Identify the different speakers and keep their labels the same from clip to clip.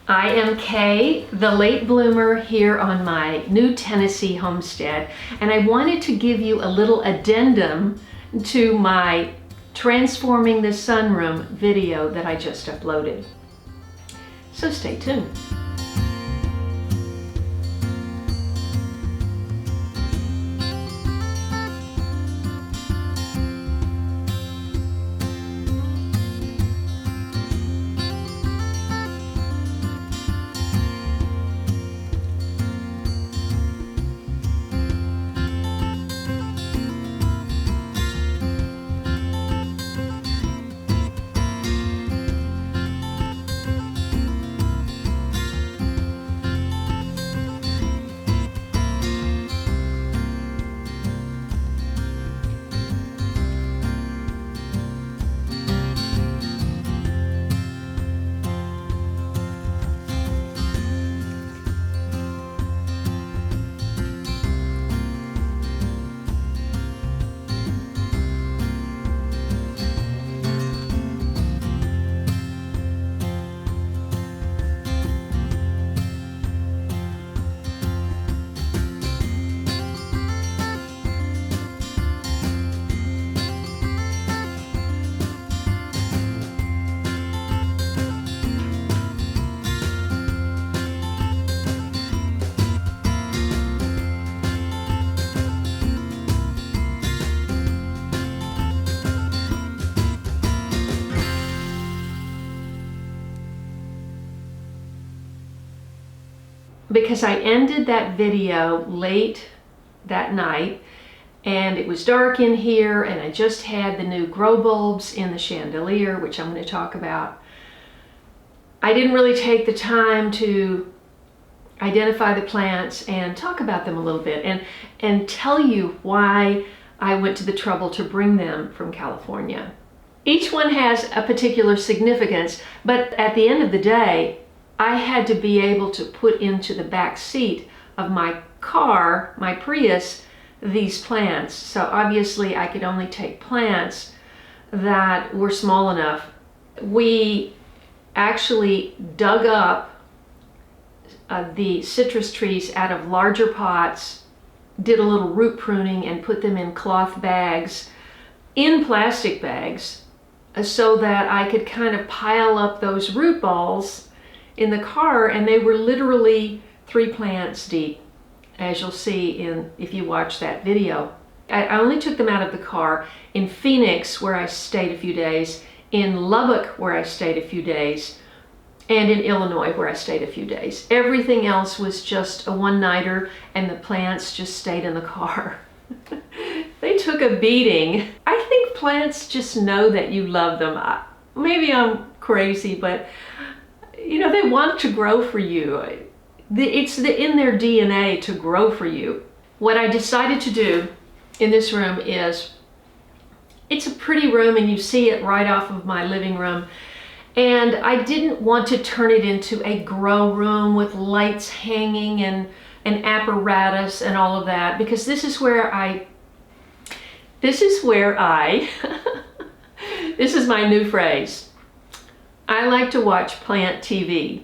Speaker 1: I am Kaye, the late bloomer here on my new Tennessee homestead, and I wanted to give you a little addendum to my Transforming the Sunroom video that I just uploaded. So stay tuned. Because I ended that video late that night and it was dark in here and I just had the new grow bulbs in the chandelier, which I'm going to talk about. I didn't really take the time to identify the plants and talk about them a little bit and tell you why I went to the trouble to bring them from California. Each one has a particular significance, but at the end of the day, I had to be able to put into the back seat of my car, my Prius, these plants. So obviously I could only take plants that were small enough. We actually dug up the citrus trees out of larger pots, did a little root pruning and put them in cloth bags, in plastic bags, so that I could kind of pile up those root balls in the car, and they were literally 3 plants deep, as you'll see if you watch that video. I only took them out of the car in Phoenix, where I stayed a few days, in Lubbock, where I stayed a few days, and in Illinois, where I stayed a few days. Everything else was just a one-nighter, and the plants just stayed in the car. They took a beating. I think plants just know that you love them. Maybe I'm crazy, but you know, they want to grow for you. It's in their DNA to grow for you. What I decided to do in this room is, it's a pretty room and you see it right off of my living room. And I didn't want to turn it into a grow room with lights hanging and apparatus and all of that, because this is where this is my new phrase. I like to watch plant TV.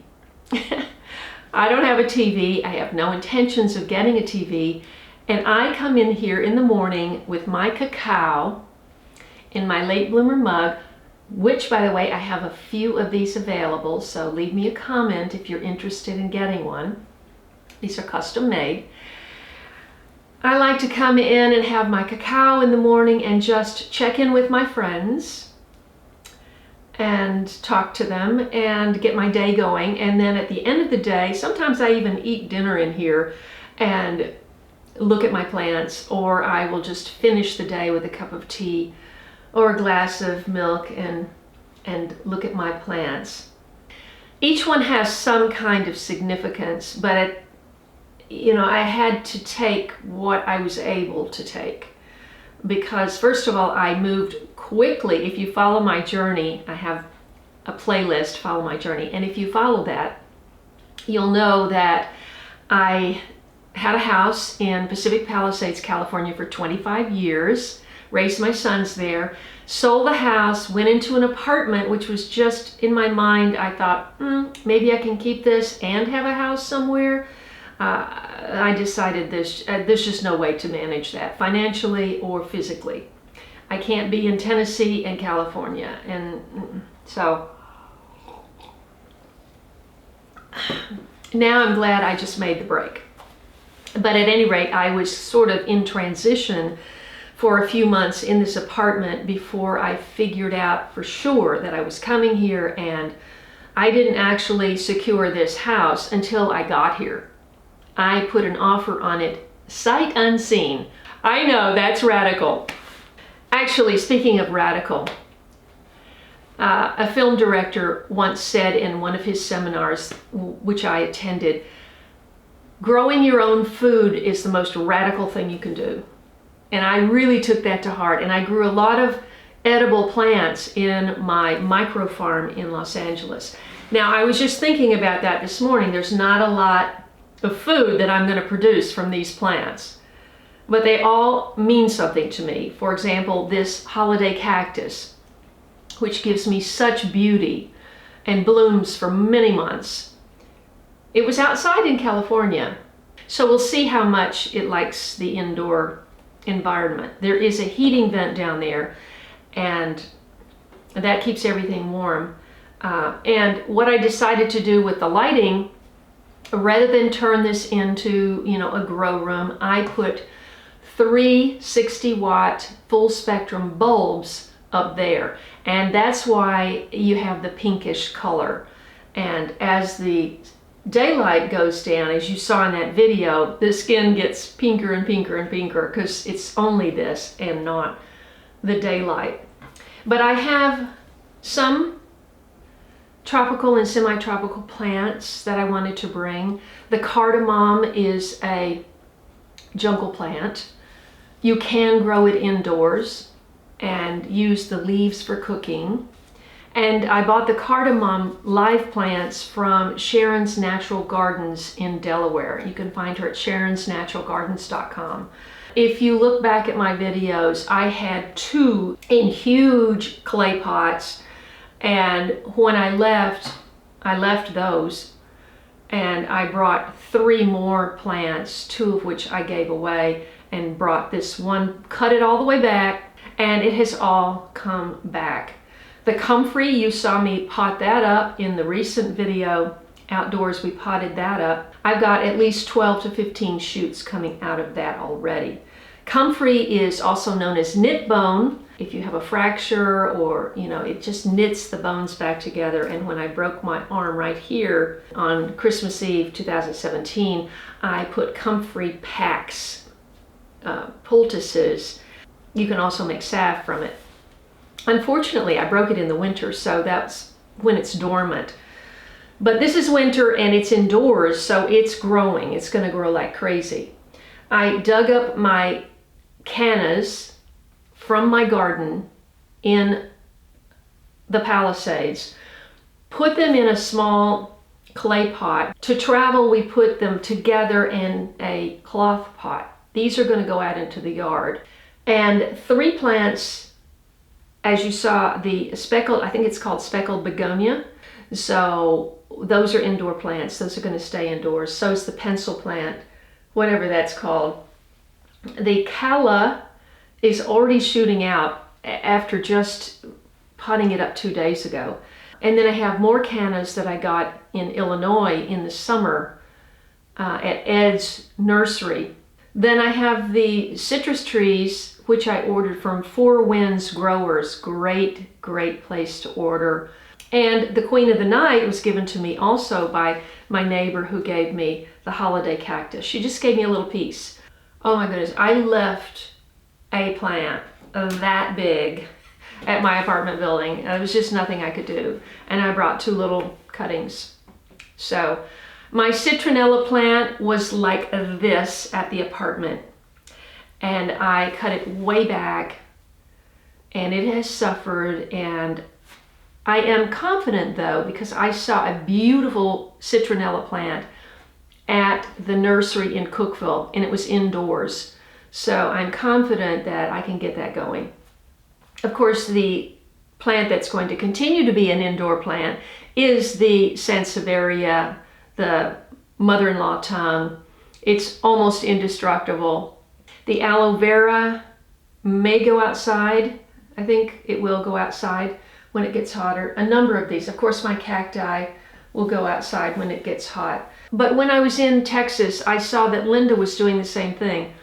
Speaker 1: I don't have a TV. I have no intentions of getting a TV. And I come in here in the morning with my cacao in my late bloomer mug, which, by the way, I have a few of these available. So leave me a comment if you're interested in getting one. These are custom made. I like to come in and have my cacao in the morning and just check in with my friends and talk to them and get my day going. And then at the end of the day, sometimes I even eat dinner in here and look at my plants, or I will just finish the day with a cup of tea or a glass of milk and look at my plants. Each one has some kind of significance, but I had to take what I was able to take. Because first of all, I moved quickly. If you follow my journey, I have a playlist, Follow My Journey. And if you follow that, you'll know that I had a house in Pacific Palisades, California for 25 years raised my sons there, sold the house, went into an apartment, which was just in my mind. I thought, maybe I can keep this and have a house somewhere. I decided there's just no way to manage that financially or physically. I can't be in Tennessee and California. And so now I'm glad I just made the break. But at any rate, I was sort of in transition for a few months in this apartment before I figured out for sure that I was coming here, and I didn't actually secure this house until I got here. I put an offer on it sight unseen. I know, that's radical. Actually, speaking of radical, a film director once said in one of his seminars, which I attended, growing your own food is the most radical thing you can do. And I really took that to heart. And I grew a lot of edible plants in my micro farm in Los Angeles. Now, I was just thinking about that this morning. There's not a lot of food that I'm going to produce from these plants, but they all mean something to me. For example, this holiday cactus, which gives me such beauty and blooms for many months. It was outside in California, so we'll see how much it likes the indoor environment. There is a heating vent down there, and that keeps everything warm. And what I decided to do with the lighting, rather than turn this into, a grow room, I put 3 60-watt full spectrum bulbs up there. And that's why you have the pinkish color. And as the daylight goes down, as you saw in that video, the skin gets pinker and pinker and pinker because it's only this and not the daylight. But I have some tropical and semi-tropical plants that I wanted to bring. The cardamom is a jungle plant. You can grow it indoors and use the leaves for cooking. And I bought the cardamom live plants from Sharon's Natural Gardens in Delaware. You can find her at sharonsnaturalgardens.com. If you look back at my videos, I had 2 in huge clay pots, and when I left those, and I brought 3 more plants, 2 of which I gave away, and brought this one, cut it all the way back, and it has all come back. The comfrey, you saw me pot that up in the recent video. Outdoors, we potted that up. I've got at least 12 to 15 shoots coming out of that already. Comfrey is also known as knit bone. If you have a fracture or, it just knits the bones back together. And when I broke my arm right here on Christmas Eve 2017, I put comfrey packs, poultices. You can also make salve from it. Unfortunately, I broke it in the winter, so that's when it's dormant. But this is winter and it's indoors, so it's growing. It's going to grow like crazy. I dug up my cannas from my garden in the Palisades, put them in a small clay pot. To travel, we put them together in a cloth pot. These are going to go out into the yard. And 3 plants, as you saw, the speckled, I think it's called Speckled Begonia. So those are indoor plants. Those are going to stay indoors. So is the pencil plant, whatever that's called. The calla is already shooting out after just potting it up 2 days ago. And then I have more cannas that I got in Illinois in the summer at Ed's nursery. Then I have the citrus trees, which I ordered from Four Winds Growers. Great, great place to order. And the Queen of the Night was given to me also by my neighbor who gave me the holiday cactus. She just gave me a little piece. Oh my goodness, I left a plant that big at my apartment building. There was just nothing I could do. And I brought 2 little cuttings. So my citronella plant was like this at the apartment. And I cut it way back, and it has suffered. And I am confident though, because I saw a beautiful citronella plant at the nursery in Cookville, and it was indoors. So I'm confident that I can get that going. Of course, the plant that's going to continue to be an indoor plant is the Sansevieria, the mother-in-law tongue. It's almost indestructible. The aloe vera may go outside. I think it will go outside when it gets hotter. A number of these. Of course, my cacti will go outside when it gets hot. But when I was in Texas, I saw that Linda was doing the same thing.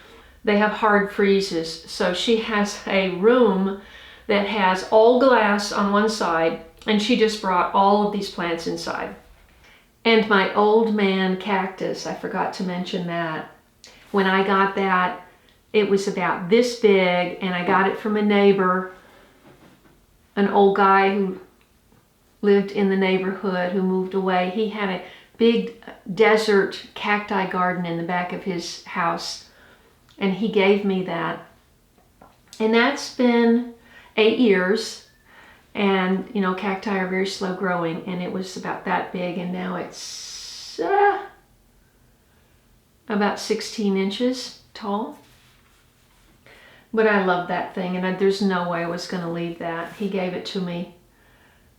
Speaker 1: They have hard freezes. So she has a room that has all glass on one side, and she just brought all of these plants inside. And my old man cactus, I forgot to mention that. When I got that, it was about this big, and I got it from a neighbor, an old guy who lived in the neighborhood who moved away. He had a big desert cacti garden in the back of his house, and he gave me that. And that's been 8 years, and you know, cacti are very slow growing, and it was about that big, and now it's about 16 inches tall. But I love that thing, and there's no way I was going to leave that. He gave it to me.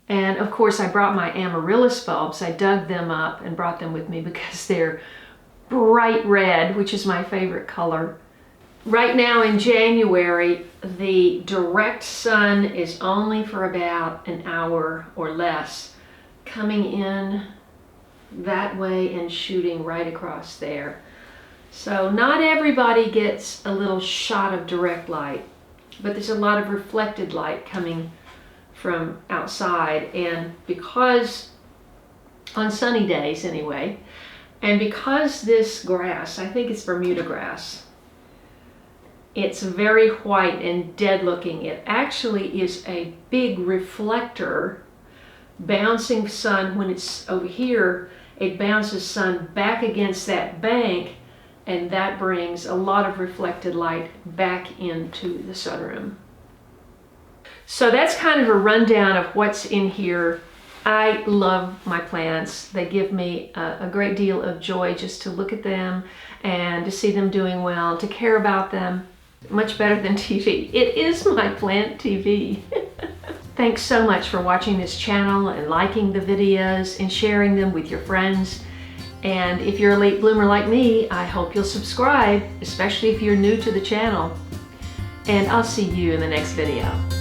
Speaker 1: And of course, I brought my Amaryllis bulbs. I dug them up and brought them with me because they're bright red, which is my favorite color. Right now in January, the direct sun is only for about an hour or less, coming in that way and shooting right across there. So not everybody gets a little shot of direct light, but there's a lot of reflected light coming from outside. And because, on sunny days anyway, and because this grass, I think it's Bermuda grass, it's very white and dead looking. It actually is a big reflector, bouncing sun. When it's over here, it bounces sun back against that bank, and that brings a lot of reflected light back into the sunroom. So that's kind of a rundown of what's in here. I love my plants. They give me a great deal of joy just to look at them and to see them doing well, to care about them. Much better than TV. It is my plant TV. Thanks so much for watching this channel and liking the videos and sharing them with your friends. And if you're a late bloomer like me, I hope you'll subscribe, especially if you're new to the channel. And I'll see you in the next video.